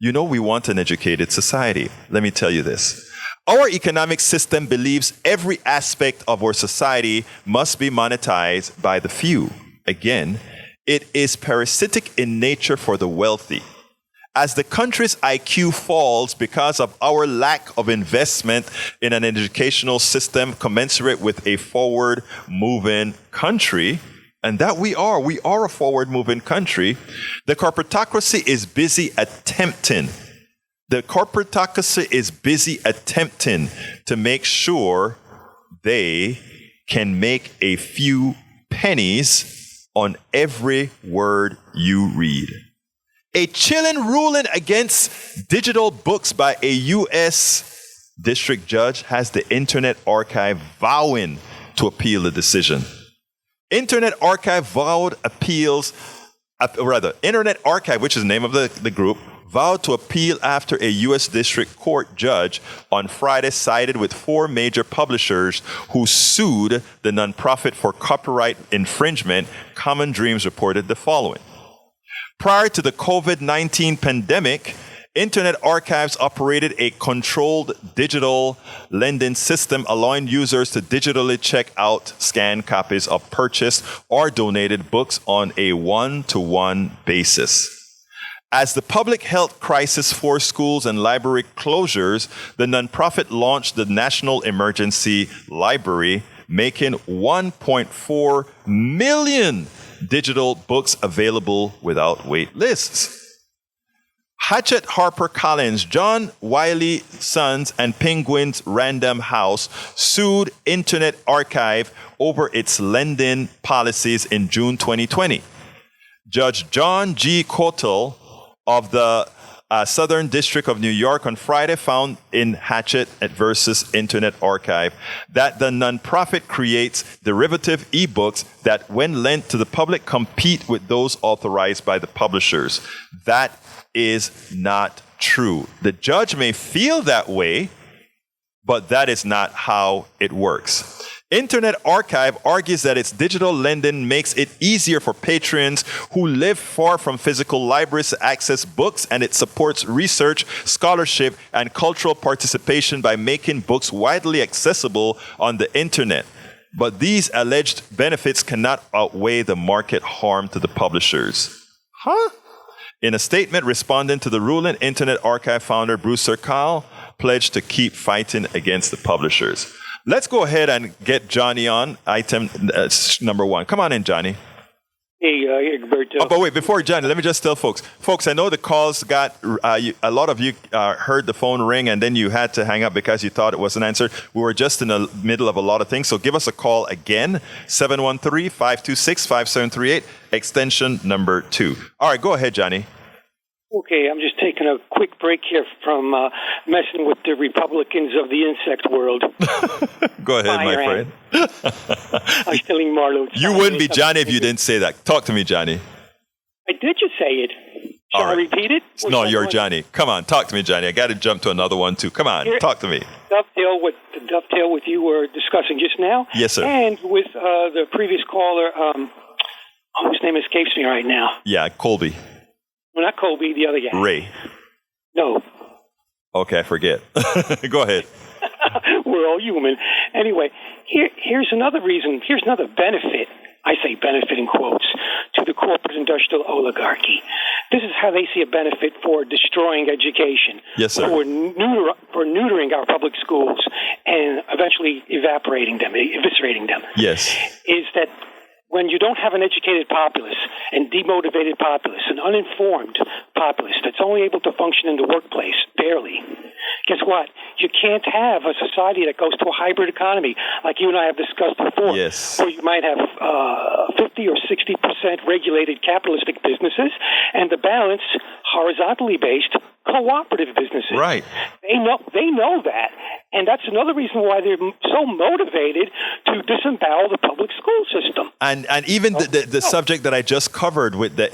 We want an educated society. Let me tell you this. Our economic system believes every aspect of our society must be monetized by the few. Again, it is parasitic in nature for the wealthy. As the country's IQ falls because of our lack of investment in an educational system commensurate with a forward-moving country, and that we are a forward-moving country, the corporatocracy is busy attempting to make sure they can make a few pennies on every word you read. A chilling ruling against digital books by a U.S. district judge has the Internet Archive vowing to appeal the decision. Internet Archive, which is the name of the group, vowed to appeal after a U.S. District Court judge on Friday sided with 4 major publishers who sued the nonprofit for copyright infringement. Common Dreams reported the following. Prior to the COVID-19 pandemic, Internet Archives operated a controlled digital lending system, allowing users to digitally check out scanned copies of purchased or donated books on a one-to-one basis. As the public health crisis forced schools and library closures, the nonprofit launched the National Emergency Library, making 1.4 million digital books available without wait lists. Hatchet HarperCollins, John Wiley Sons, and Penguin's Random House sued Internet Archive over its lending policies in June 2020. Judge John G. Kotel of the Southern District of New York on Friday found in Hatchet versus Internet Archive that the nonprofit creates derivative ebooks that, when lent to the public, compete with those authorized by the publishers. That is not true. The judge may feel that way, but that is not how it works. Internet Archive argues that its digital lending makes it easier for patrons who live far from physical libraries to access books, and it supports research, scholarship, and cultural participation by making books widely accessible on the internet. But these alleged benefits cannot outweigh the market harm to the publishers. In a statement responding to the ruling, Internet Archive founder Bruce Serkal pledged to keep fighting against the publishers. Let's go ahead and get Johnny on item number 1. Come on in, Johnny. Hey, Egberto. Oh, but wait, before Johnny, let me just tell folks, I know the calls got, a lot of you heard the phone ring and then you had to hang up because you thought it wasn't answered. We were just in the middle of a lot of things, so give us a call again, 713-526-5738, extension number 2. All right, go ahead, Johnny. Okay, I'm just taking a quick break here from messing with the Republicans of the insect world. Go ahead, my friend. I'm stealing Marlowe. You wouldn't be Johnny if you didn't say that. Talk to me, Johnny. I did just say it. Shall I repeat it? No, you're Johnny. Come on, talk to me, Johnny. I got to jump to another one, too. Come on, talk to me. Dovetail with you were discussing just now. Yes, sir. And with the previous caller, whose name escapes me right now. Yeah, Colby. Well, not Colby, the other guy. Ray. No. Okay, I forget. Go ahead. We're all human. Anyway, here's another reason. Here's another benefit. I say benefit in quotes, to the corporate industrial oligarchy. This is how they see a benefit for destroying education. Yes, sir. For neutering our public schools and eventually eviscerating them. Yes. Is that when you don't have an educated populace and demotivated populace, an uninformed populace that's only able to function in the workplace, barely, guess what? You can't have a society that goes to a hybrid economy like you and I have discussed before. Yes. Where you might have 50 or 60% regulated capitalistic businesses and the balance horizontally based cooperative businesses. Right. They know that. And that's another reason why they're so motivated to disembowel the public school system. And even the subject that I just covered with the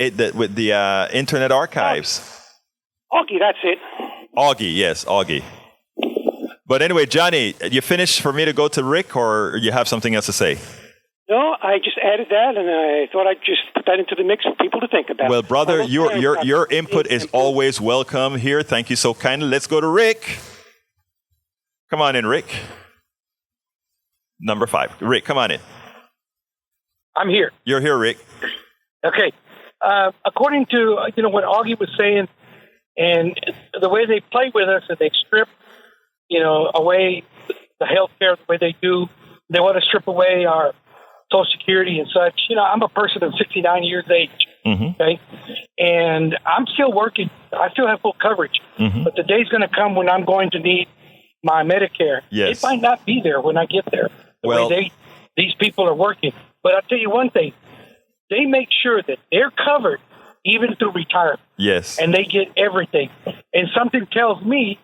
Internet Archives. Augie, that's it. Augie, yes, Augie. But anyway, Johnny, you finished for me to go to Rick, or you have something else to say? No, I just added that, and I thought I'd just put that into the mix for people to think about. Well, brother, your input is always welcome here. Thank you so kindly. Let's go to Rick. Come on in, Rick. Number 5. Rick, come on in. I'm here. You're here, Rick. Okay. According to what Augie was saying, and the way they play with us, and they strip, away the health care the way they do. They want to strip away our Social Security and such. I'm a person of 69 years age. Mm-hmm. Okay, and I'm still working. I still have full coverage. Mm-hmm. But the day's going to come when I'm going to need my Medicare. Yes. It might not be there when I get there. The way these people are working. But I'll tell you one thing. They make sure that they're covered even through retirement. Yes. And they get everything. And something tells me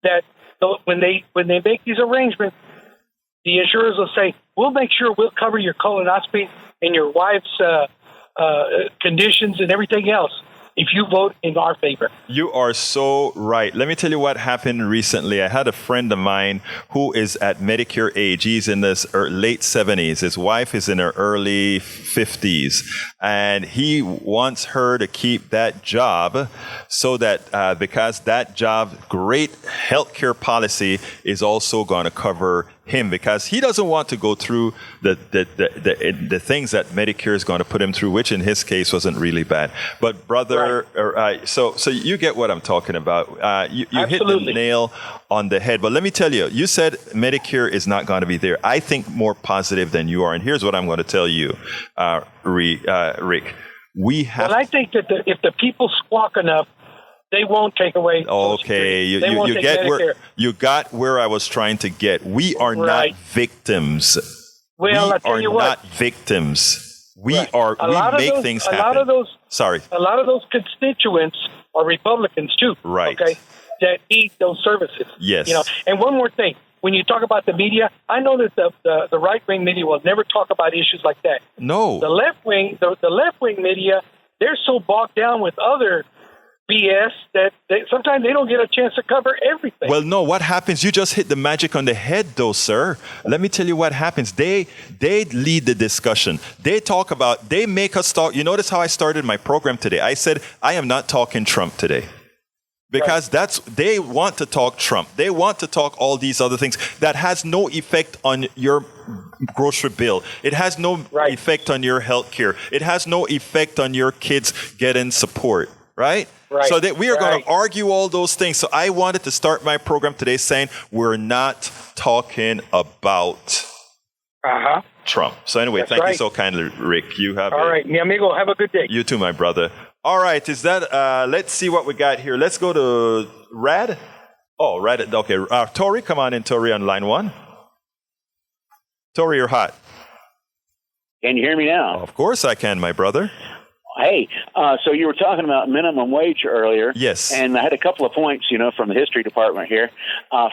that when they make these arrangements, the insurers will say, we'll make sure we'll cover your colonoscopy and your wife's conditions and everything else if you vote in our favor. You are so right. Let me tell you what happened recently. I had a friend of mine who is at Medicare age. He's in his late 70s. His wife is in her early 50s. And he wants her to keep that job so that because that job, great healthcare policy is also going to cover him, because he doesn't want to go through the things that Medicare is going to put him through, which in his case wasn't really bad. But brother, right. So you get what I'm talking about. You hit the nail on the head. But let me tell you, you said Medicare is not going to be there. I think more positive than you are. And here's what I'm going to tell you, Rick. We have. Well, I think that if the people squawk enough, they won't take away. Okay, you got where I was trying to get. We are not victims. Well, we I tell are you what, not victims. We right. are. We make things happen. A lot of those constituents are Republicans too. Right. Okay, that need those services. Yes. And one more thing. When you talk about the media, I know that the right-wing media will never talk about issues like that. No. The left-wing media, they're so bogged down with other BS that sometimes they don't get a chance to cover everything. Well, no, what happens, you just hit the magic on the head, though, sir. Let me tell you what happens. They lead the discussion. They make us talk. You notice how I started my program today? I said, I am not talking Trump today. Because they want to talk Trump. They want to talk all these other things that has no effect on your grocery bill. It has no effect on your health care. It has no effect on your kids getting support, right? So that we are going to argue all those things. So I wanted to start my program today saying we're not talking about Trump. So anyway, thank you so kindly, Rick. You have all right, mi amigo. Have a good day. You too, my brother. All right, is that, let's see what we got here. Let's go to Rad. Oh, Rad, okay. Tori, come on in, Tori, on line 1. Tori, you're hot. Can you hear me now? Of course I can, my brother. Hey, so you were talking about minimum wage earlier. Yes. And I had a couple of points, from the history department here.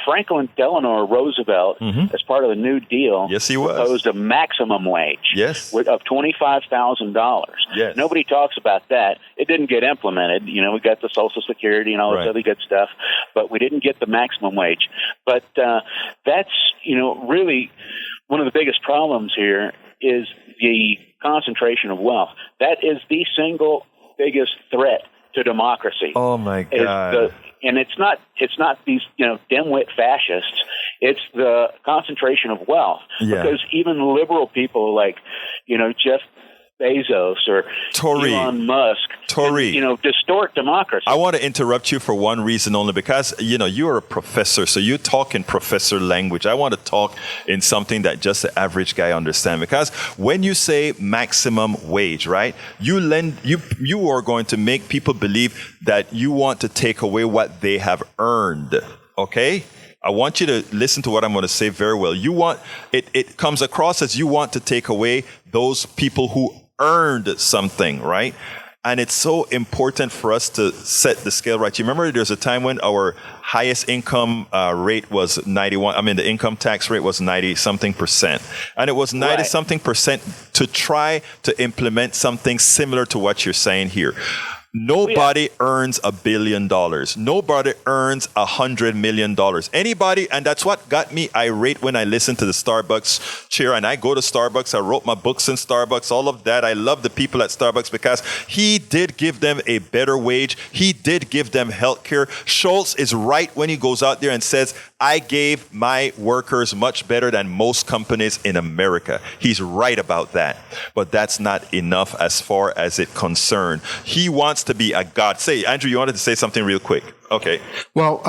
Franklin Delano Roosevelt, as part of the New Deal, yes, he was, proposed a maximum wage of $25,000. Yes. Nobody talks about that. It didn't get implemented. We got the Social Security and all this other good stuff, but we didn't get the maximum wage. But that's, really one of the biggest problems here is the concentration of wealth. That is the single biggest threat to democracy. Oh my God! And it's not these dimwit fascists. It's the concentration of wealth. Yeah. Because even liberal people like Jeff Bezos or Elon Musk, distort democracy. I want to interrupt you for one reason only, because you're a professor, so you talk in professor language. I want to talk in something that just the average guy understands. Because when you say maximum wage, right, you are going to make people believe that you want to take away what they have earned. Okay. I want you to listen to what I'm going to say very well. It comes across as you want to take away those people who earned something, right? And it's so important for us to set the scale right. You remember there's a time when our highest income rate was 91. I mean, the income tax rate was 90-something%. And it was 90-something% to try to implement something similar to what you're saying here. Nobody earns $1 billion. Nobody earns $100 million. Anybody, and that's what got me irate when I listened to the Starbucks chair. And I go to Starbucks. I wrote my books in Starbucks, all of that. I love the people at Starbucks because he did give them a better wage. He did give them health care. Schultz is right when he goes out there and says, I gave my workers much better than most companies in America. He's right about that. But that's not enough as far as it concerned. He wants to be a god. Say, Andrew, you wanted to say something real quick. Okay. Well,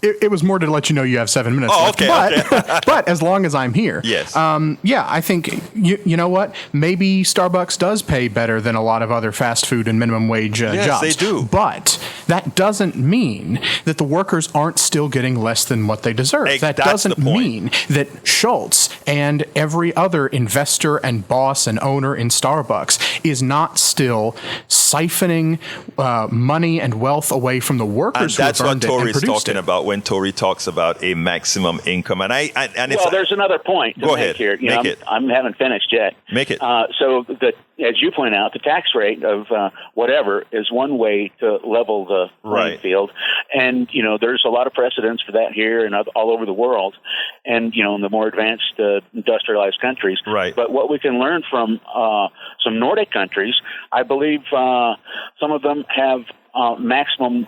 it was more to let you know you have 7 minutes left. Okay. But as long as I'm here. Yes. I think, you know what? Maybe Starbucks does pay better than a lot of other fast food and minimum wage jobs. Yes, they do. But that doesn't mean that the workers aren't still getting less than what they deserve. That doesn't mean that Schultz and every other investor and boss and owner in Starbucks is not still siphoning money and wealth away from the workers. And that's what Tori's talking about when Tori talks about a maximum income. There's another point to make here. I haven't finished yet. Make it. As you point out, the tax rate of whatever is one way to level the playing field. And, there's a lot of precedents for that here and all over the world and, in the more advanced industrialized countries. Right. But what we can learn from some Nordic countries, I believe some of them have maximum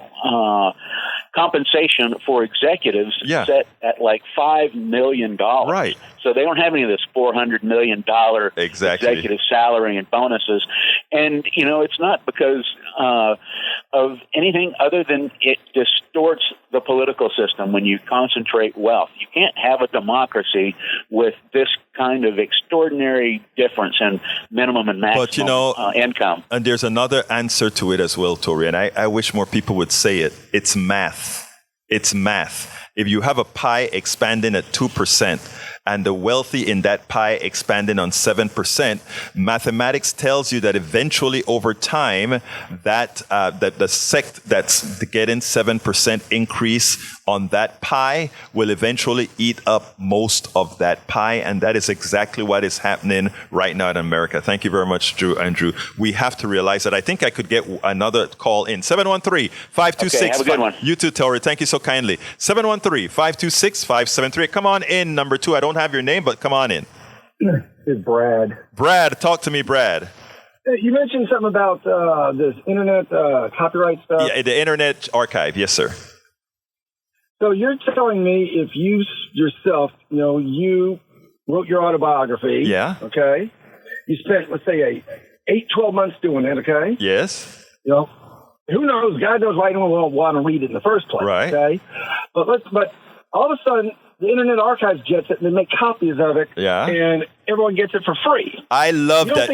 compensation for executives set at like $5 million. Right. So they don't have any of this $400 million executive salary and bonuses. And, it's not because of anything other than it distorts the political system when you concentrate wealth. You can't have a democracy with this kind of extraordinary difference in minimum and maximum income. And there's another answer to it as well, Tori, and I wish more people would say it. It's math. It's math. If you have a pie expanding at 2%, and the wealthy in that pie expanding on 7%, mathematics tells you that eventually over time, that the sect that's getting 7% increase on that pie will eventually eat up most of that pie. And that is exactly what is happening right now in America. Thank you very much, Andrew. We have to realize that. I think I could get another call in. 713-526. Okay, have a good one. You too, Tori. Thank you so kindly. 713-526-573. Come on in, number 2. I don't have your name, but come on in. It's Brad. Brad, talk to me, Brad. You mentioned something about this internet copyright stuff. Yeah, the Internet Archive. Yes, sir. So you're telling me if you yourself, you wrote your autobiography. Yeah. Okay. You spent, let's say, 12 months doing it. Okay. Yes. Who knows? God knows why anyone will want to read it in the first place. Right. Okay. But all of a sudden, the Internet Archive gets it and they make copies of it. Yeah. And everyone gets it for free. I love that.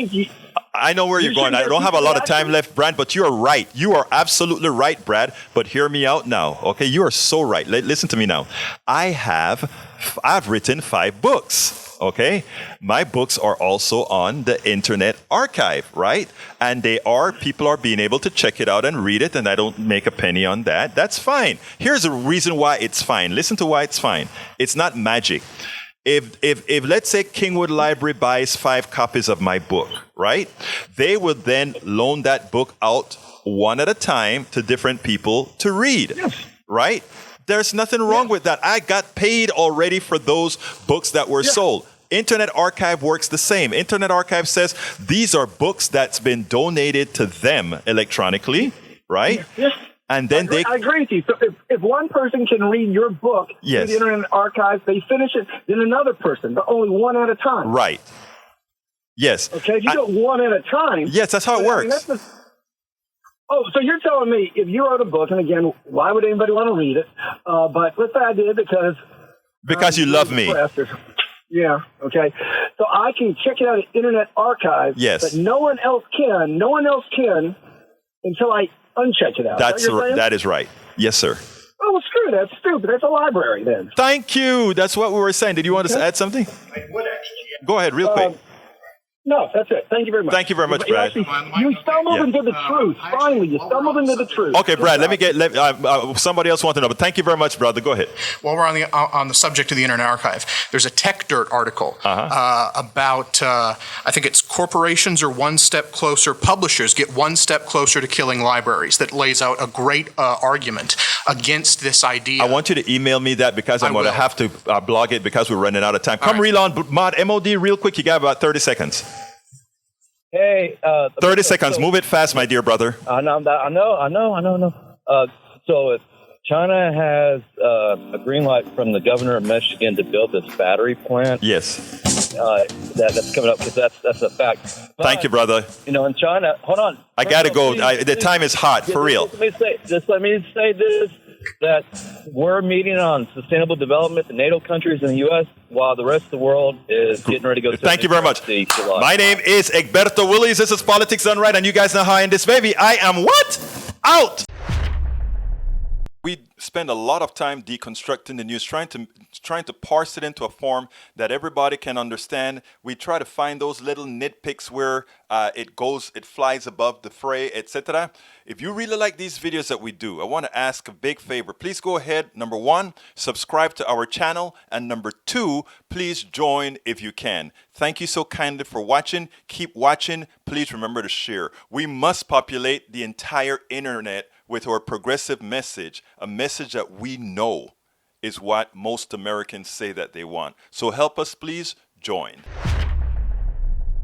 I know where you're going. I don't have a lot of time left, Brad, but you are right. You are absolutely right, Brad. But hear me out now. Okay, you are so right. Listen to me now. I've written 5 books. Okay, my books are also on the Internet Archive, right? And people are being able to check it out and read it, and I don't make a penny on that. That's fine. Here's the reason why it's fine. Listen to why it's fine. It's not magic. If let's say Kingwood Library buys 5 copies of my book, right? They would then loan that book out one at a time to different people to read, right? There's nothing wrong with that. I got paid already for those books that were sold. Internet Archive works the same. Internet Archive says these are books that's been donated to them electronically, right? Yes. And then I agree with you. So if one person can read your book through the Internet Archive, they finish it, then another person, but only one at a time. Right. Yes. Okay, if you do it one at a time. Yes, that's how it works. So you're telling me if you wrote a book, and again, why would anybody want to read it? But let's say I did because you love me. Yeah, okay. So I can check it out at Internet Archive. Yes. But no one else can until I uncheck it out. That is right. Yes, sir. Oh, well, screw that. That's stupid. That's a library then. Thank you. That's what we were saying. Did you want to add something? Go ahead, real quick. No, that's it. Thank you very much. Thank you very much, Brad. You stumbled into the truth. Finally, you stumbled into the truth. Okay, Brad, let me get somebody else wants to know, but thank you very much, brother. Go ahead. While we're on the subject of the Internet Archive, there's a Tech Dirt article about, I think it's corporations are one step closer, publishers get one step closer to killing libraries, that lays out a great argument against this idea. I want you to email me that because I'm going to have to blog it because we're running out of time. Come reel on, MOD, real quick. You got about 30 seconds. Hey, 30 seconds. Move it fast, my dear brother. I know. So if China has a green light from the governor of Michigan to build this battery plant, yes, that's coming up because that's a fact. But, thank you, brother. In China, hold on. I gotta go. The time is hot for real. Let me say this. That we're meeting on sustainable development in NATO countries in the U.S. while the rest of the world is getting ready to go to Thank you very much. My name is Egberto Willies. This is Politics Done Right, and you guys know how I end this baby. I am what? Out! We spend a lot of time deconstructing the news, trying to parse it into a form that everybody can understand. We try to find those little nitpicks where it flies above the fray, etc. If you really like these videos that we do, I want to ask a big favor. Please go ahead. Number 1, subscribe to our channel. And number 2, please join if you can. Thank you so kindly for watching. Keep watching. Please remember to share. We must populate the entire internet with our progressive message, a message that we know is what most Americans say that they want. So help us, please join.